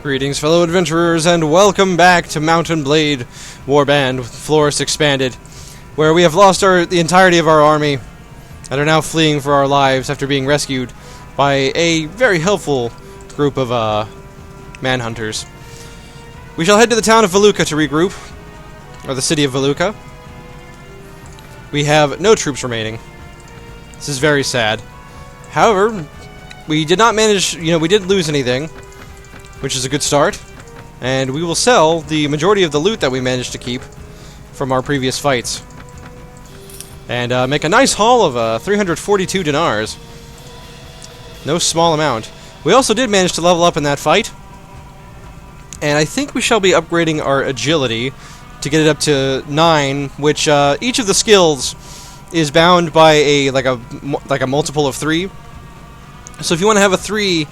Greetings, fellow adventurers, and welcome back to Mountain Blade Warband with Floris Expanded, where we have lost the entirety of our army and are now fleeing for our lives after being rescued by a very helpful group of manhunters. We shall head to the town of Veluca to regroup, or the city of Veluca. We have no troops remaining. This is very sad. However, we did not manage, we didn't lose anything, which is a good start, and we will sell the majority of the loot that we managed to keep from our previous fights. And make a nice haul of 342 dinars. No small amount. We also did manage to level up in that fight, and I think we shall be upgrading our agility to get it up to 9, which each of the skills is bound by a multiple of 3. So if you want to have a 3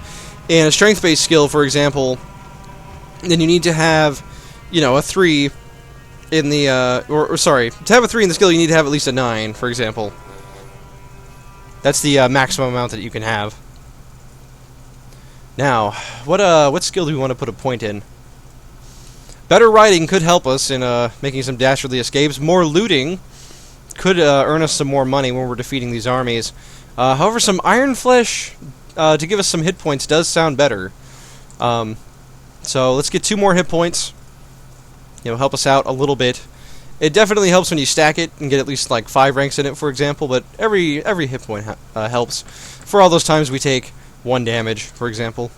in a strength-based skill, for example, then you need to have, a 3 in the, to have a 3 in the skill, you need to have at least a 9, for example. That's the maximum amount that you can have. Now, what skill do we want to put a point in? Better riding could help us in making some dastardly escapes. More looting could earn us some more money when we're defeating these armies. However, some Iron Flesh to give us some hit points does sound better. So let's get 2 more hit points. Help us out a little bit. It definitely helps when you stack it and get at least like 5 ranks in it, for example. But every hit point helps. For all those times we take 1 damage, for example.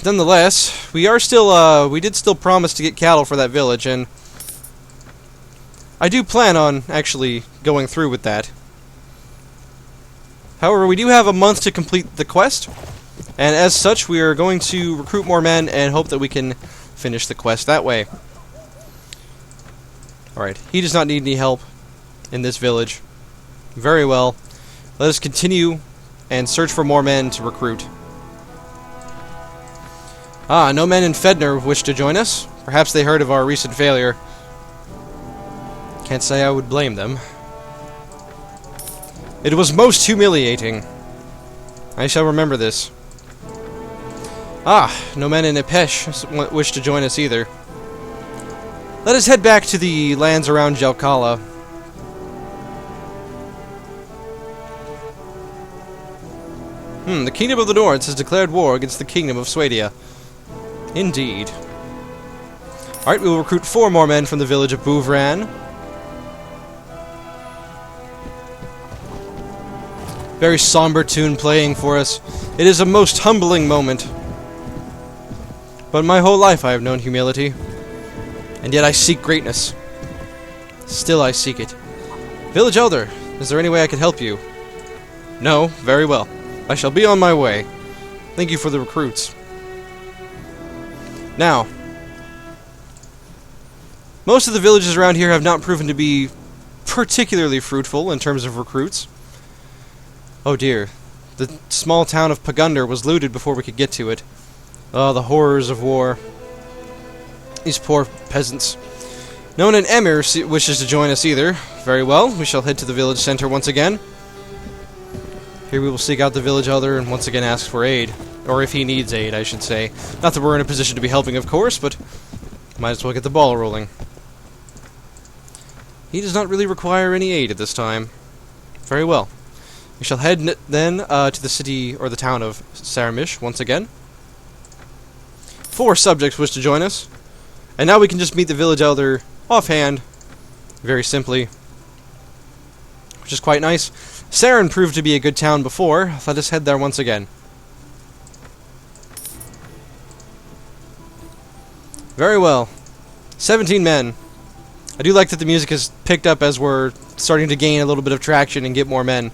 Nonetheless, we did still promise to get cattle for that village, and I do plan on actually going through with that. However, we do have a month to complete the quest, and as such, we are going to recruit more men and hope that we can finish the quest that way. Alright, he does not need any help in this village. Very well. Let us continue and search for more men to recruit. No men in Fedner wish to join us. Perhaps they heard of our recent failure. Can't say I would blame them. It was most humiliating. I shall remember this. No men in Ipesh wish to join us either. Let us head back to the lands around Jelkala. The Kingdom of the Nords has declared war against the Kingdom of Swadia. Indeed. Alright, we will recruit 4 more men from the village of Bouvran. Very somber tune playing for us. It is a most humbling moment. But my whole life I have known humility. And yet I seek greatness. Still I seek it. Village Elder, is there any way I could help you? No, very well. I shall be on my way. Thank you for the recruits. Now, most of the villages around here have not proven to be particularly fruitful in terms of recruits. Oh dear, the small town of Pagunder was looted before we could get to it. Oh, the horrors of war. These poor peasants. No one in Emir wishes to join us either. Very well, we shall head to the village center once again. Here we will seek out the village elder and once again ask for aid. Or if he needs aid, I should say. Not that we're in a position to be helping, of course, but might as well get the ball rolling. He does not really require any aid at this time. Very well. We shall head then to the city, or the town of Saramish, once again. 4 subjects wish to join us. And now we can just meet the village elder offhand, very simply. Which is quite nice. Saren proved to be a good town before. Let us head there once again. Very well. 17 men. I do like that the music has picked up as we're starting to gain a little bit of traction and get more men.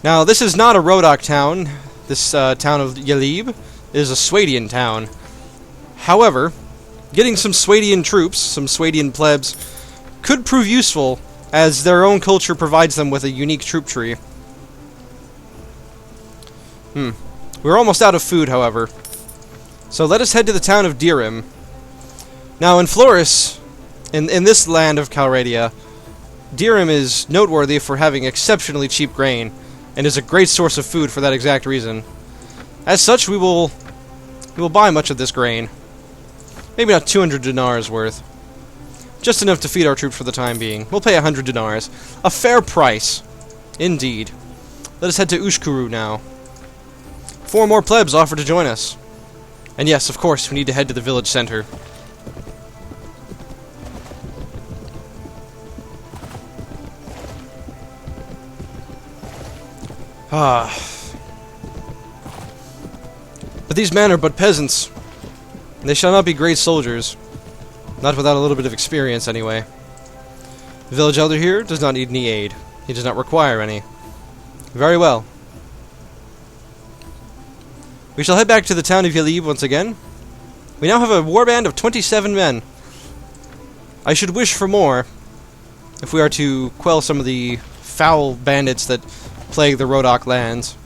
Now, this is not a Rodok town. This town of Yalib is a Swadian town. However, getting some Swadian troops, some Swadian plebs, could prove useful, as their own culture provides them with a unique troop tree. We're almost out of food, however. So let us head to the town of Dirim. Now, in Floris, in this land of Calradia, Dirim is noteworthy for having exceptionally cheap grain, and is a great source of food for that exact reason. As such, we will buy much of this grain. Maybe not 200 dinars worth. Just enough to feed our troops for the time being. We'll pay 100 dinars. A fair price. Indeed. Let us head to Ushkuru now. 4 more plebs offer to join us. And yes, of course, we need to head to the village center. Ah. But these men are but peasants. They shall not be great soldiers. Not without a little bit of experience, anyway. The village elder here does not need any aid. He does not require any. Very well. We shall head back to the town of Yalib once again. We now have a warband of 27 men. I should wish for more, if we are to quell some of the foul bandits that plague the Rodok lands.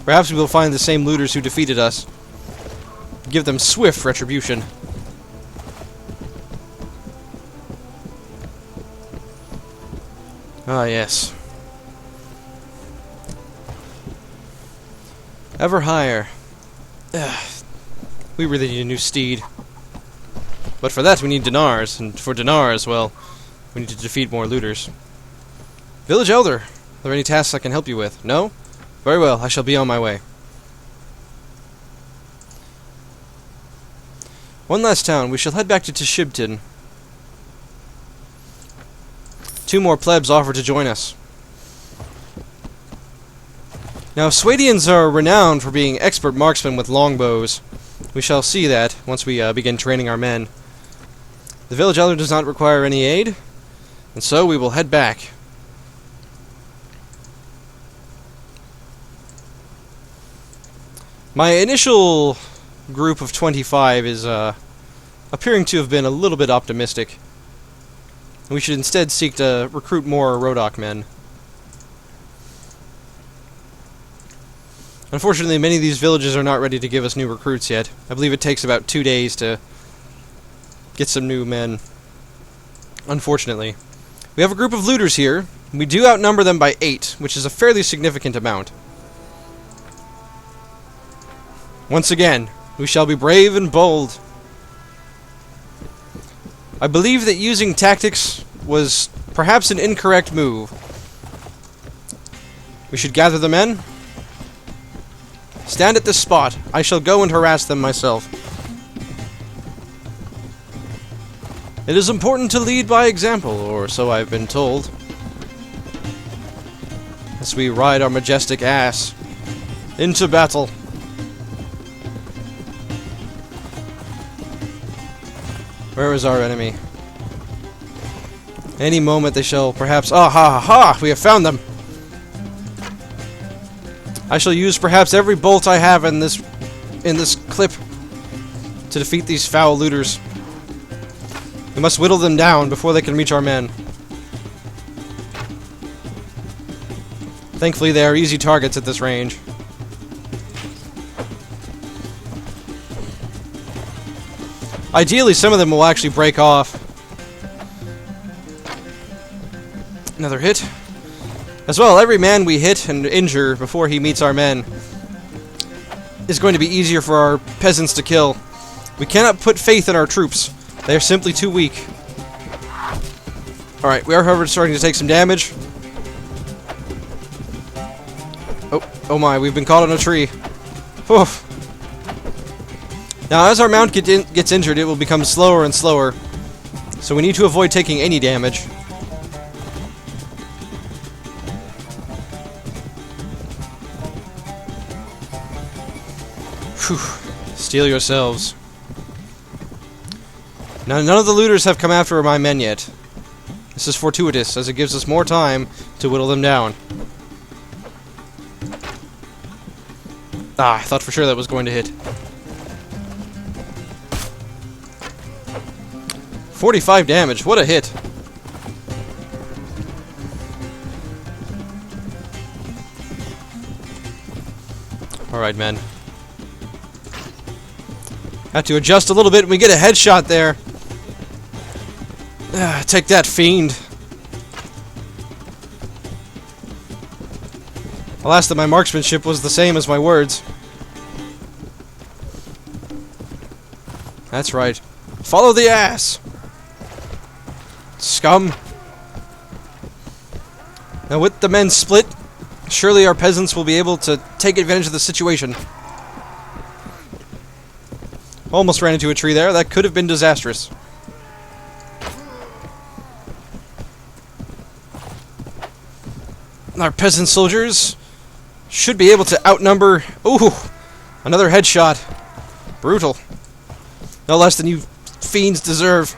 Perhaps we will find the same looters who defeated us. Give them swift retribution. Ah, yes. Ever higher. Ugh. We really need a new steed. But for that we need dinars, and for dinars, well, we need to defeat more looters. Village Elder, are there any tasks I can help you with? No? Very well, I shall be on my way. One last town. We shall head back to Tashibton. 2 more plebs offer to join us. Now, Swadians are renowned for being expert marksmen with longbows. We shall see that once we begin training our men. The village elder does not require any aid, and so we will head back. My initial group of 25 is appearing to have been a little bit optimistic. We should instead seek to recruit more Rodok men. Unfortunately, many of these villages are not ready to give us new recruits yet. I believe it takes about 2 days to get some new men. Unfortunately. We have a group of looters here. We do outnumber them by 8, which is a fairly significant amount. Once again, we shall be brave and bold. I believe that using tactics was perhaps an incorrect move. We should gather the men. Stand at this spot. I shall go and harass them myself. It is important to lead by example, or so I've been told. As we ride our majestic ass into battle. Where is our enemy? Any moment they shall perhaps... Ah, ha, ha, ha! We have found them! I shall use perhaps every bolt I have in this clip to defeat these foul looters. We must whittle them down before they can reach our men. Thankfully, they are easy targets at this range. Ideally, some of them will actually break off. Another hit. As well, every man we hit and injure before he meets our men is going to be easier for our peasants to kill. We cannot put faith in our troops. They are simply too weak. Alright, we are, however, starting to take some damage. Oh my, we've been caught on a tree. Oof. Now, as our mount gets injured, it will become slower and slower. So we need to avoid taking any damage. Whew. Steel yourselves. Now, none of the looters have come after my men yet. This is fortuitous, as it gives us more time to whittle them down. Ah, I thought for sure that was going to hit. 45 damage, what a hit. Alright, men. Have to adjust a little bit and we get a headshot there. Take that, fiend. Alas, that my marksmanship was the same as my words. That's right. Follow the ass! Scum! Now with the men split, surely our peasants will be able to take advantage of the situation. Almost ran into a tree there. That could have been disastrous. Our peasant soldiers should be able to outnumber... Ooh! Another headshot. Brutal. No less than you fiends deserve.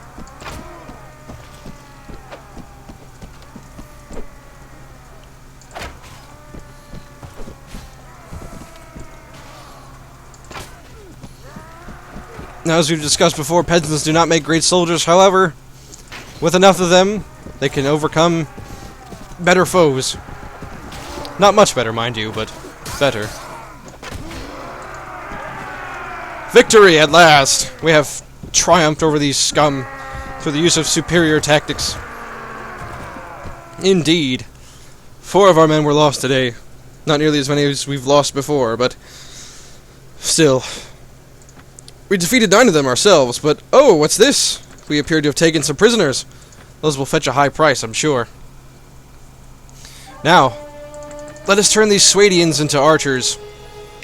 Now, as we've discussed before, peasants do not make great soldiers. However, with enough of them, they can overcome better foes. Not much better, mind you, but better. Victory at last! We have triumphed over these scum through the use of superior tactics. Indeed. 4 of our men were lost today. Not nearly as many as we've lost before, but still. We defeated 9 of them ourselves, but oh, what's this? We appear to have taken some prisoners. Those will fetch a high price, I'm sure. Now, let us turn these Swadians into archers,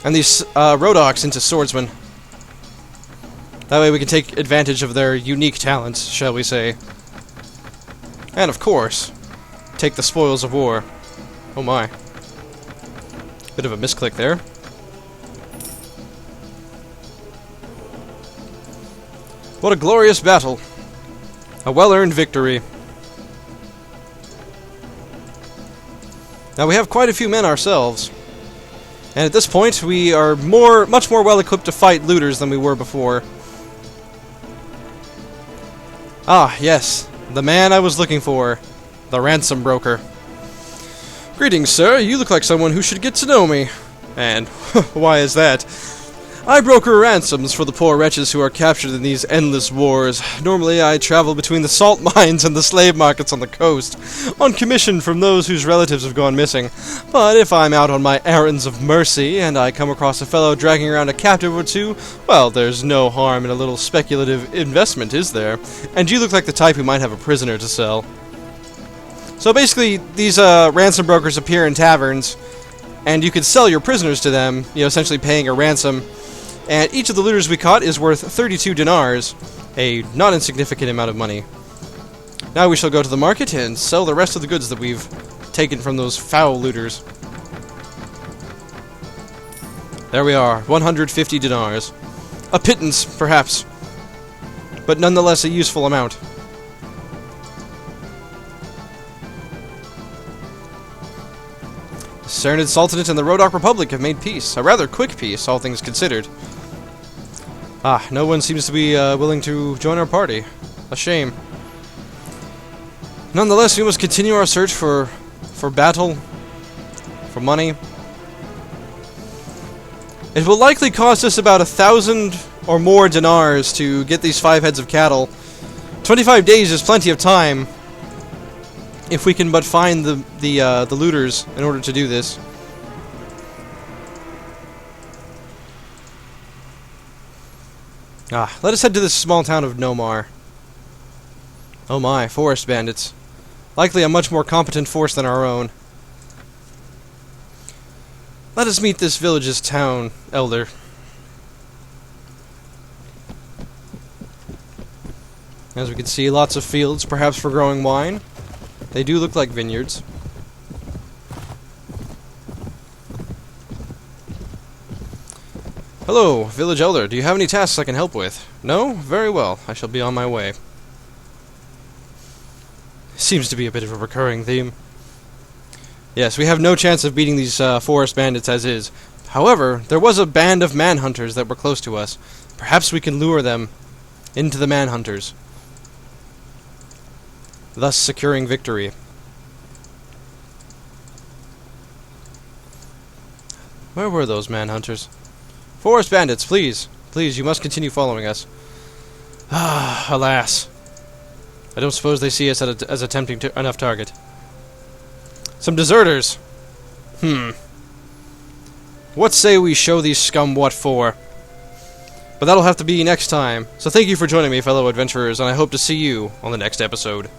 and these Rodoks into swordsmen. That way we can take advantage of their unique talents, shall we say. And of course, take the spoils of war. Oh my. Bit of a misclick there. What a glorious battle. A well-earned victory. Now we have quite a few men ourselves. And at this point we are much more well-equipped to fight looters than we were before. Ah, yes. The man I was looking for. The ransom broker. Greetings, sir. You look like someone who should get to know me. And why is that? I broker ransoms for the poor wretches who are captured in these endless wars. Normally, I travel between the salt mines and the slave markets on the coast, on commission from those whose relatives have gone missing. But if I'm out on my errands of mercy, and I come across a fellow dragging around a captive or two, well, there's no harm in a little speculative investment, is there? And you look like the type who might have a prisoner to sell. So basically, these ransom brokers appear in taverns, and you could sell your prisoners to them, essentially paying a ransom. And each of the looters we caught is worth 32 dinars, a not insignificant amount of money. Now we shall go to the market and sell the rest of the goods that we've taken from those foul looters. There we are, 150 dinars. A pittance, perhaps, but nonetheless a useful amount. The Serenid Sultanate and the Rodok Republic have made peace. A rather quick peace, all things considered. Ah, no one seems to be willing to join our party. A shame. Nonetheless, we must continue our search for battle, for money. It will likely cost us about 1,000 or more dinars to get these 5 heads of cattle. 25 days is plenty of time, if we can but find the looters in order to do this. Ah, let us head to this small town of Nomar. Oh my, forest bandits. Likely a much more competent force than our own. Let us meet this village's town elder. As we can see, lots of fields, perhaps for growing wine. They do look like vineyards. Hello, village elder. Do you have any tasks I can help with? No? Very well. I shall be on my way. Seems to be a bit of a recurring theme. Yes, we have no chance of beating these forest bandits as is. However, there was a band of manhunters that were close to us. Perhaps we can lure them into the manhunters, thus securing victory. Where were those manhunters? Forest bandits, please. Please, you must continue following us. Ah, alas. I don't suppose they see us as a tempting enough target. Some deserters. What say we show these scum what for? But that'll have to be next time. So thank you for joining me, fellow adventurers, and I hope to see you on the next episode.